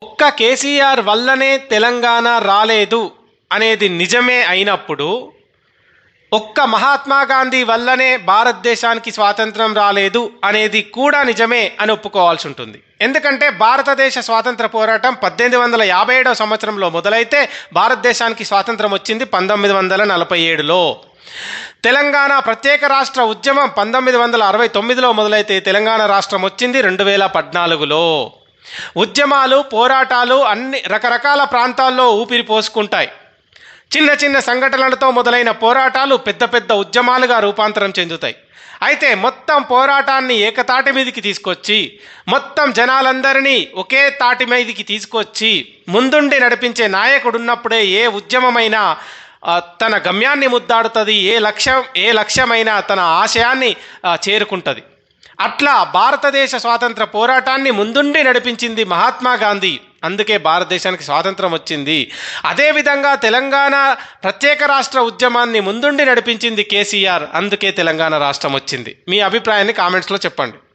ఒక్క కేసీఆర్ వల్లనే తెలంగాణ రాలేదు అనేది నిజమే అయినప్పుడు, ఒక్క మహాత్మా గాంధీ వల్లనే భారతదేశానికి స్వాతంత్రం రాలేదు అనేది కూడా నిజమే అని ఒప్పుకోవాల్సి ఉంటుంది. ఎందుకంటే భారతదేశ స్వాతంత్ర పోరాటం 1857 సంవత్సరంలో మొదలైతే భారతదేశానికి స్వాతంత్రం వచ్చింది 1947లో. తెలంగాణ ప్రత్యేక రాష్ట్ర ఉద్యమం 1969లో మొదలైతే తెలంగాణ రాష్ట్రం వచ్చింది 2014లో. ఉద్యమాలు, పోరాటాలు అన్ని రకరకాల ప్రాంతాల్లో ఊపిరి పోసుకుంటాయి. చిన్న చిన్న సంఘటనలతో మొదలైన పోరాటాలు పెద్ద పెద్ద ఉద్యమాలుగా రూపాంతరం చెందుతాయి. అయితే మొత్తం పోరాటాన్ని ఏకతాటి మీదకి తీసుకొచ్చి, మొత్తం జనాలందరినీ ఒకే తాటి మీదకి తీసుకొచ్చి ముందుండి నడిపించే నాయకుడు ఉన్నప్పుడే ఏ ఉద్యమమైనా తన గమ్యాన్ని ముద్దాడుతుంది, ఏ లక్ష్యమైనా తన ఆశయాన్ని చేరుకుంటుంది. అట్లా భారతదేశ స్వాతంత్ర పోరాటాన్ని ముందుండి నడిపించింది మహాత్మా గాంధీ. అందుకే భారతదేశానికి స్వాతంత్రం వచ్చింది. అదేవిధంగా తెలంగాణ ప్రత్యేక రాష్ట్ర ఉద్యమాన్ని ముందుండి నడిపించింది కేసీఆర్. అందుకే తెలంగాణ రాష్ట్రం వచ్చింది. మీ అభిప్రాయాన్ని కామెంట్స్లో చెప్పండి.